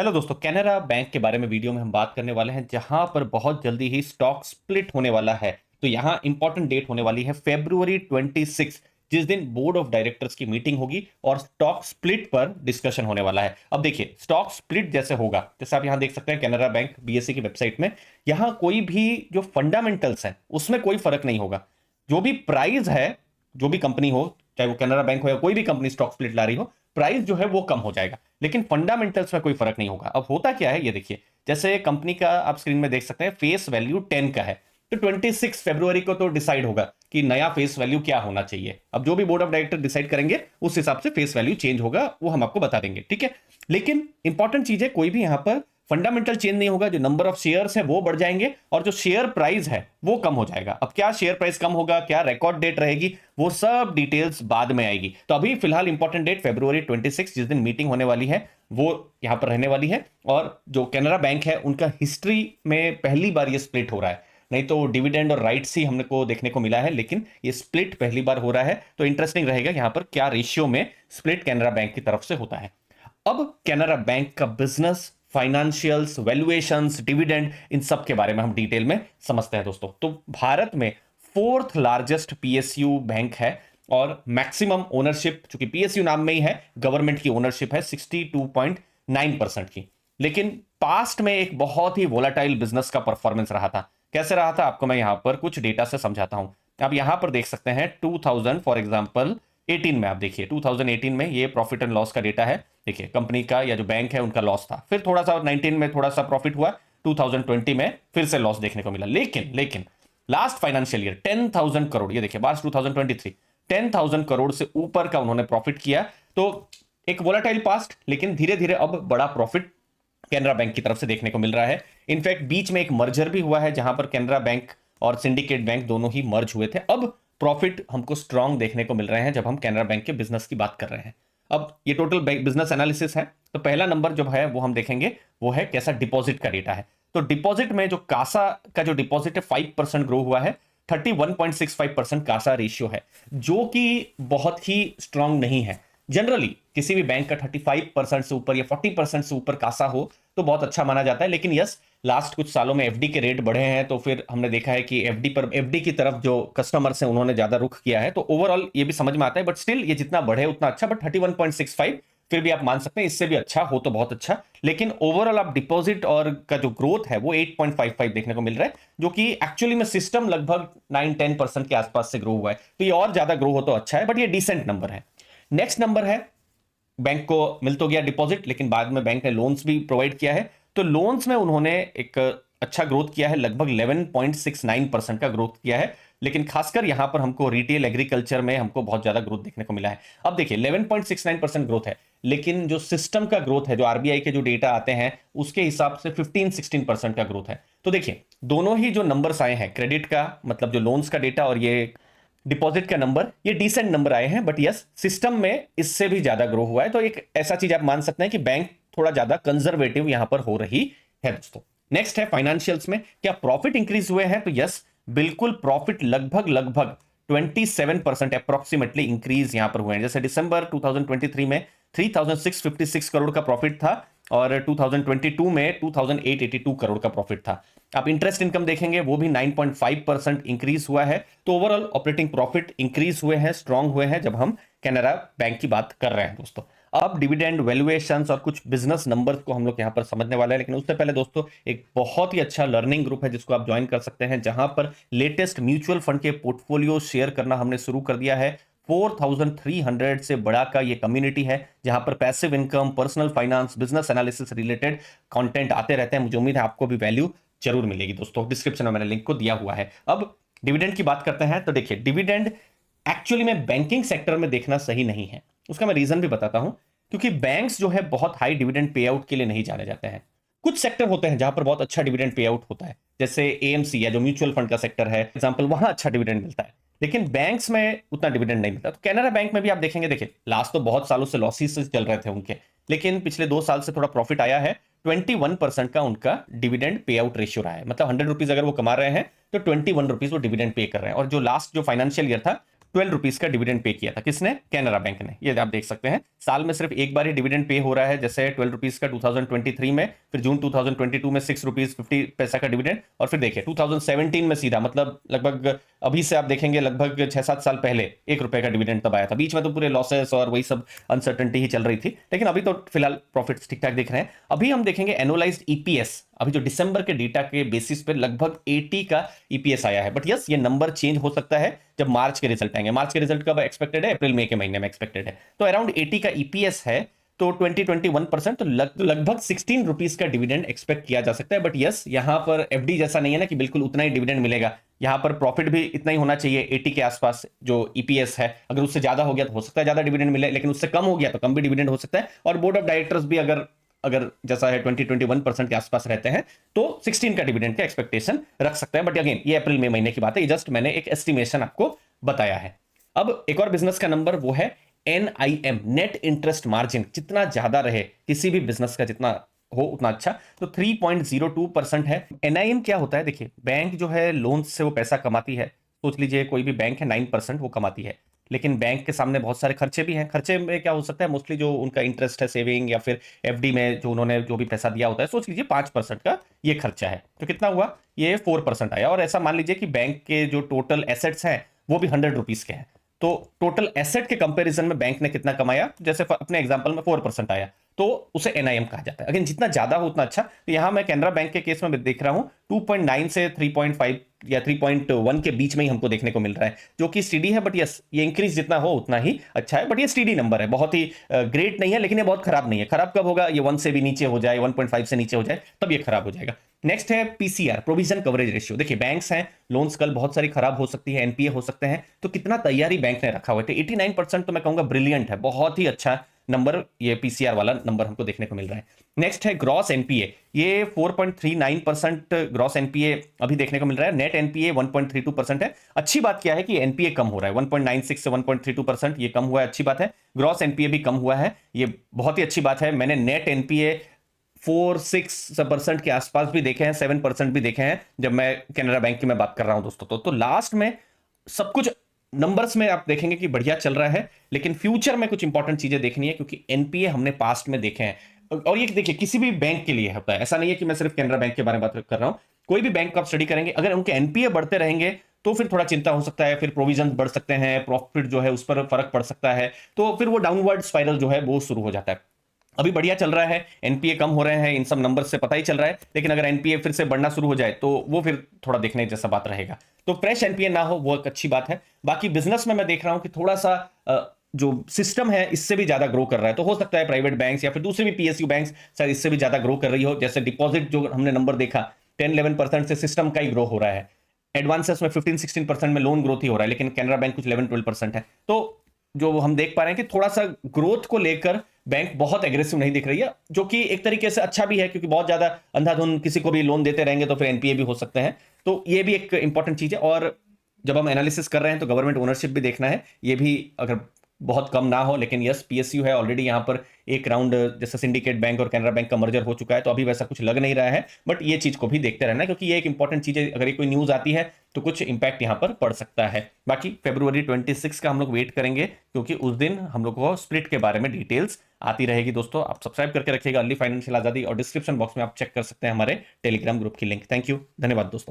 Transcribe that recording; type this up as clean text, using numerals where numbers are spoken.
Hello दोस्तों, Canara bank के बारे में वीडियो में हम बात करने वाले हैं जहां पर बहुत जल्दी ही स्टॉक स्प्लिट होने वाला है। तो यहां इंपॉर्टेंट डेट होने वाली है February 26, जिस दिन बोर्ड ऑफ डायरेक्टर्स की मीटिंग होगी और स्टॉक स्प्लिट पर डिस्कशन होने वाला है। अब देखिए, स्टॉक स्प्लिट जैसे होगा, जैसे आप यहां देख सकते हैं कैनरा बैंक बीएसई की वेबसाइट में, यहां कोई भी जो फंडामेंटल्स है उसमें कोई फर्क नहीं होगा। जो भी प्राइस है, जो भी कंपनी हो, चाहे वो कैनरा बैंक हो या कोई भी कंपनी स्टॉक स्प्लिट ला रही हो, प्राइस जो है वो कम हो जाएगा, लेकिन फंडामेंटल्स में कोई फर्क नहीं होगा। अब होता क्या है ये देखिए, जैसे कंपनी का आप स्क्रीन में देख सकते हैं फेस वैल्यू 10 का है, तो 26 फरवरी को तो डिसाइड होगा कि नया फेस वैल्यू क्या होना चाहिए। अब जो भी बोर्ड ऑफ डायरेक्टर डिसाइड करेंगे उस हिसाब से फेस वैल्यू चेंज होगा, वो हम आपको बता देंगे, ठीक है। लेकिन इंपॉर्टेंट चीज है, कोई भी यहां पर फंडामेंटल चेंज नहीं होगा। जो नंबर ऑफ शेयर्स है वो बढ़ जाएंगे और जो शेयर प्राइस है वो कम हो जाएगा। अब क्या शेयर प्राइस कम होगा, क्या रिकॉर्ड डेट रहेगी, वो सब डिटेल्स बाद में आएगी। तो अभी फिलहाल इंपॉर्टेंट डेट February 26, जिस दिन मीटिंग होने वाली है, वो यहां पर रहने वाली है। और जो कैनरा बैंक है उनका हिस्ट्री में पहली बार ये स्प्लिट हो रहा है। नहीं तो डिविडेंड और राइट्स ही हमने को देखने को मिला है, लेकिन ये स्प्लिट पहली बार हो रहा है। तो इंटरेस्टिंग रहेगा यहां पर क्या रेशियो में स्प्लिट कैनरा बैंक की तरफ से होता है। अब कैनरा बैंक का बिजनेस, फाइनेंशियल्स, वैल्यूएशंस, डिविडेंड, इन सब के बारे में हम डिटेल में समझते हैं दोस्तों। तो भारत में फोर्थ लार्जेस्ट पीएसयू बैंक है और मैक्सिमम ओनरशिप, चूंकि पीएसयू नाम में ही है, गवर्नमेंट की ओनरशिप है 62.9% की। लेकिन पास्ट में एक बहुत ही वोलाटाइल बिजनेस का परफॉर्मेंस रहा था। कैसे रहा था आपको मैं यहां पर कुछ डेटा से समझाता हूं। आप यहां पर देख सकते हैं 2000 फॉर एग्जांपल 18 में, आप देखिए 2018 में ये प्रॉफिट एंड लॉस का डेटा है। देखिए कंपनी का या जो बैंक है उनका लॉस था, फिर थोड़ा सा 19 में थोड़ा सा प्रॉफिट हुआ, 2020 में फिर से लॉस देखने को मिला। लेकिन लेकिन लास्ट फाइनेंशियल ईयर 10,000 करोड़, ये देखिए मार्च 2023, 10,000 करोड़ से ऊपर का उन्होंने प्रॉफिट किया। तो एक वोलाटाइल पास्ट, लेकिन धीरे धीरे अब बड़ा प्रॉफिट कैनरा बैंक की तरफ से देखने को मिल रहा है। इनफैक्ट बीच में एक मर्जर भी हुआ है जहां पर कैनरा बैंक और सिंडिकेट बैंक दोनों ही मर्ज हुए थे। अब प्रॉफिट हमको स्ट्रांग देखने को मिल रहे हैं जब हम कैनरा बैंक के बिजनेस की बात कर रहे हैं। अब ये टोटल बिजनेस एनालिसिस है, तो पहला नंबर जो है वो हम देखेंगे, वो है कैसा डिपॉजिट का डेटा है। तो डिपॉजिट में जो कासा का जो डिपॉजिट है 5% ग्रो हुआ है, 31.65% कासा रेशियो है, जो कि बहुत ही स्ट्रांग नहीं है। जनरली किसी भी बैंक का 35% से ऊपर या 40% से ऊपर कासा हो तो बहुत अच्छा माना जाता है। लेकिन यस, लास्ट कुछ सालों में एफडी के रेट बढ़े हैं, तो फिर हमने देखा है कि एफडी की तरफ जो कस्टमर्स हैं उन्होंने ज्यादा रुख किया है, तो ओवरऑल ये भी समझ में आता है। बट स्टिल ये जितना बढ़े उतना अच्छा, बट 31.65 फिर भी आप मान सकते हैं, इससे भी अच्छा हो तो बहुत अच्छा। लेकिन ओवरऑल आप डिपॉजिट और का जो ग्रोथ है वो 8.55 देखने को मिल रहा है, जो कि एक्चुअली में सिस्टम लगभग 9-10% के आसपास से ग्रो हुआ है। तो ये और ज्यादा ग्रो हो तो अच्छा है, बट ये डिसेंट नंबर है। नेक्स्ट नंबर है, बैंक को मिल तो गया डिपॉजिट, लेकिन बाद में बैंक ने लोन्स भी प्रोवाइड किया है। तो लोन्स में उन्होंने एक अच्छा ग्रोथ किया है, लगभग 11.69% का ग्रोथ किया है। लेकिन खासकर यहां पर हमको रिटेल एग्रीकल्चर में हमको बहुत ज्यादा ग्रोथ देखने को मिला है। अब देखिए 11.69% ग्रोथ है, लेकिन जो सिस्टम का ग्रोथ है, जो आरबीआई के जो डेटा आते हैं उसके हिसाब से 15-16% का ग्रोथ है। तो देखिए दोनों ही जो नंबर्स आए हैं, क्रेडिट का मतलब जो लोन्स का डेटा और ये डिपॉजिट का नंबर, ये डिसेंट नंबर आए हैं। बट यस, सिस्टम में इससे भी ज्यादा ग्रो हुआ है। तो एक ऐसा चीज आप मान सकते हैं कि बैंक थोड़ा ज्यादा कंजर्वेटिव यहां पर हो रही है दोस्तों। नेक्स्ट है फाइनेंशियल्स में, क्या प्रॉफिट इंक्रीज हुए हैं? तो यस, बिल्कुल प्रॉफिट लगभग लगभग 27% अप्रोक्सीमेटली इंक्रीज यहां पर हुए हैं। जैसे दिसंबर 2023 में 3,656 करोड़ का प्रॉफिट था और 2022 में 2,882 करोड़ का प्रॉफिट था। आप इंटरेस्ट इनकम देखेंगे, वो भी 9.5% इंक्रीज हुआ है। तो ओवरऑल ऑपरेटिंग प्रॉफिट इंक्रीज हुए हैं, स्ट्रांग हुए हैं जब हम कैनरा बैंक की बात कर रहे हैं दोस्तों। अब डिविडेंड, वैल्यूएशंस और कुछ बिजनेस नंबर्स को हम लोग यहां पर समझने वाले हैं। लेकिन उससे पहले दोस्तों, एक बहुत ही अच्छा लर्निंग ग्रुप है जिसको आप ज्वाइन कर सकते हैं, जहां पर लेटेस्ट म्यूचुअल फंड के पोर्टफोलियो शेयर करना हमने शुरू कर दिया है। 4,300 से बड़ा का ये कम्युनिटी है, जहां पर passive income, personal finance, business analysis related content आते रहते हैं। मुझे उम्मीद है आपको भी वैल्यू जरूर मिलेगी दोस्तों। डिस्क्रिप्शन में मैंने लिंक को दिया हुआ है। अब डिविडेंड की बात करते हैं। तो देखिए डिविडेंड एक्चुअली में बैंकिंग सेक्टर में देखना सही नहीं है। उसका मैं रीजन भी बताता हूं, क्योंकि बैंक्स जो है बहुत हाई डिविडेंड पे आउट के लिए नहीं जाने जाते हैं। कुछ सेक्टर होते हैं जहां पर बहुत अच्छा डिविडेंड पे आउट होता है, जैसे एएमसी या जो म्यूचुअल फंड का सेक्टर है एग्जांपल, वहां अच्छा डिविडेंड मिलता है। लेकिन बैंक्स में उतना डिविडेंड नहीं मिलता। तो कैनरा बैंक में भी आप देखेंगे, देखिए लास्ट तो बहुत सालों से लॉसेस चल रहे थे उनके, लेकिन पिछले 2 साल से थोड़ा प्रॉफिट आया है। 21% का उनका डिविडेंड पे आउट रेशियो रहा है। मतलब 100 रुपीज अगर वो कमा रहे हैं तो 21 रुपीज वो डिविडेंड पे कर रहे हैं। और जो लास्ट जो फाइनेंशियल ईयर था ₹12 का डिविडेंड पे किया था। किसने? कैनरा बैंक ने। ये आप देख सकते हैं साल में सिर्फ एक बार ही डिविडेंड पे हो रहा है, जैसे ₹12 का 2023 में, फिर जून 2022 में ₹6.50 का डिविडेंड, और फिर देखिए 2017 में सीधा, मतलब लगभग अभी से आप देखेंगे लगभग 6-7 साल पहले ₹1 का डिविडेंड तब आया था। बीच में तो पूरे लॉसेस और वही सब अनसर्टेनिटी ही चल रही थी, लेकिन अभी तो फिलहाल प्रॉफिट्स ठीक ठाक दिख रहे हैं। अभी हम देखेंगे एनुअलाइज्ड ईपीएस, अभी जो दिसंबर के डेटा के बेसिस पे लगभग 80 का ईपीएस आया है। बट यस, ये नंबर चेंज हो सकता है जब मार्च के रिजल्ट आएंगे। मार्च के रिजल्ट कब एक्सपेक्टेड है? अप्रैल मई के महीने में एक्सपेक्टेड है। तो अराउंड 80 का ईपीएस है, तो 20-21%, तो लगभग ₹16 का डिविडेंड एक्सपेक्ट किया जा सकता है। बट यस, यहां पर एफडी जैसा नहीं है ना कि बिल्कुल उतना ही डिविडेंड मिलेगा। यहां पर प्रॉफिट भी इतना ही होना चाहिए 80 के आसपास जो ईपीएस है। अगर उससे ज्यादा हो गया तो हो सकता है ज्यादा डिविडेंड मिले, लेकिन उससे कम हो गया तो कम भी डिविडेंड हो सकता है। और बोर्ड ऑफ डायरेक्टर्स भी अगर अगर जैसा है 20-21% के आसपास रहते हैं तो 16 का डिविडेंड का एक्सपेक्टेशन रख सकते हैं। बट अगेन, ये अप्रैल मई महीने की बात है, ये जस्ट मैंने एक एस्टिमेशन आपको बताया है। अब एक और बिजनेस का नंबर, वो है NIM, नेट इंटरेस्ट मार्जिन। जितना ज्यादा रहे किसी भी बिजनेस का, जितना हो उतना अच्छा, तो 3.02% है। NIM क्या होता है? देखिए, बैंक जो है लोन से वो पैसा कमाती है। सोच लीजिए कोई भी बैंक है, 9% वो कमाती है, लेकिन बैंक के सामने बहुत सारे खर्चे भी हैं। खर्चे में क्या हो सकता है? मोस्टली जो उनका इंटरेस्ट है सेविंग या फिर एफडी में जो उन्होंने जो भी पैसा दिया होता है, सोच लीजिए 5% का ये खर्चा है, तो कितना हुआ? ये 4% आया। और ऐसा मान लीजिए कि बैंक के जो टोटल एसेट्स हैं वो भी ₹100 के हैं, तो टोटल एसेट के कंपैरिजन में बैंक ने कितना कमाया? जैसे अपने एग्जांपल में 4% आया, तो उसे एनआईएम कहा जाता है। अगेन, जितना ज्यादा हो उतना अच्छा। तो यहां मैं कैनरा बैंक के केस में देख रहा हूं 2.9 से 3.5 या 3.1 के बीच में ही हमको देखने को मिल रहा है, जो कि स्टीडी है। बट यस, ये इंक्रीज जितना हो उतना ही अच्छा है। बट ये स्टीडी नंबर है, बहुत ही ग्रेट नहीं है, लेकिन ये बहुत खराब नहीं है। खराब कब होगा? ये 1 से भी नीचे हो जाए, 1.5 से नीचे हो जाए, तब ये खराब हो जाएगा। नेक्स्ट है पीसीआर, प्रोविजन कवरेज रेशियो। देखिए, बैंक्स हैं, लोन्स कल बहुत सारी खराब हो सकती है, एनपीए हो सकते हैं, तो कितना तैयारी बैंक ने रखा हुआ है। 89% तो मैं कहूंगा ब्रिलियंट है, बहुत ही अच्छा नंबर ये पीसीआर वाला नंबर हमको देखने को मिल रहा है। नेक्स्ट है ग्रॉस एनपीए, ये 4.39% ग्रॉस एनपीए अभी देखने को मिल रहा है। नेट एनपीए 1.32% है। अच्छी बात क्या है कि एनपीए कम हो रहा है, 1.96 से 1.32% ये कम हुआ है, अच्छी बात है। ग्रॉस एनपीए भी कम हुआ है, ये बहुत ही अच्छी बात है। मैंने नेट एनपीए 4-6% के आसपास भी देखे हैं, 7% भी देखे हैं, जब मैं कैनरा बैंक की मैं बात कर रहा हूं दोस्तों। तो लास्ट में सब कुछ नंबर्स में आप देखेंगे कि बढ़िया चल रहा है, लेकिन फ्यूचर में कुछ इंपॉर्टेंट चीजें देखनी है, क्योंकि एनपीए हमने पास्ट में देखे हैं। और ये देखिए, किसी भी बैंक के लिए होता है, ऐसा नहीं है कि मैं सिर्फ कैनरा बैंक के बारे में बात कर रहा हूं। कोई भी बैंक को आप स्टडी करेंगे, अगर उनके एनपीए बढ़ते रहेंगे तो फिर थोड़ा चिंता हो सकता है, फिर प्रोविजन बढ़ सकते हैं, प्रॉफिट जो है उस पर फर्क पड़ सकता है, तो फिर वो डाउनवर्ड स्पाइरल जो है वो शुरू हो जाता है। अभी बढ़िया चल रहा है, एनपीए कम हो रहे हैं, इन सब नंबर से पता ही चल रहा है, लेकिन अगर एनपीए फिर से बढ़ना शुरू हो जाए तो वो फिर थोड़ा देखने जैसा बात रहेगा। तो फ्रेश एनपीए ना हो वो एक अच्छी बात है। बाकी बिजनेस में मैं देख रहा हूं कि थोड़ा सा जो सिस्टम है इससे भी ज्यादा ग्रो कर रहा है, तो हो सकता है प्राइवेट बैंक्स या फिर दूसरे भी पीएसयू बैंक्स शायद इससे भी ज्यादा ग्रो कर रही हो। जैसे डिपॉजिट जो हमने नंबर देखा 10-11% से सिस्टम का ही ग्रो हो रहा है। एडवांसेस में 15-16% में लोन ग्रोथ ही हो रहा है, लेकिन कैनरा बैंक कुछ 11-12% है। तो जो हम देख पा रहे हैं कि थोड़ा सा ग्रोथ को लेकर बैंक बहुत एग्रेसिव नहीं दिख रही है, जो कि एक तरीके से अच्छा भी है, क्योंकि बहुत ज्यादा अंधाधुंध किसी को भी लोन देते रहेंगे तो फिर एनपीए भी हो सकते हैं। तो ये भी एक इंपॉर्टेंट चीज है। और जब हम एनालिसिस कर रहे हैं तो गवर्नमेंट ओनरशिप भी देखना है, ये भी अगर बहुत कम ना हो। लेकिन यस, पीएसयू है ऑलरेडी, यहाँ पर एक राउंड जैसे सिंडिकेट बैंक और कैनरा बैंक का मर्जर हो चुका है, तो अभी वैसा कुछ लग नहीं रहा है। बट ये चीज को भी देखते रहना है, क्योंकि ये एक इंपॉर्टेंट चीज है, अगर ये कोई न्यूज आती है तो कुछ इंपैक्ट यहाँ पर पड़ सकता है। बाकी फरवरी 26 का हम लोग वेट करेंगे, क्योंकि उस दिन हम लोग को स्प्लिट के बारे में डिटेल्स आती रहेगी। दोस्तों, आप सब्सक्राइब करके रखिएगा अर्ली फाइनेंशियल आजादी, और डिस्क्रिप्शन बॉक्स में आप चेक कर सकते हैं हमारे टेलीग्राम ग्रुप की लिंक। थैंक यू, धन्यवाद दोस्तों।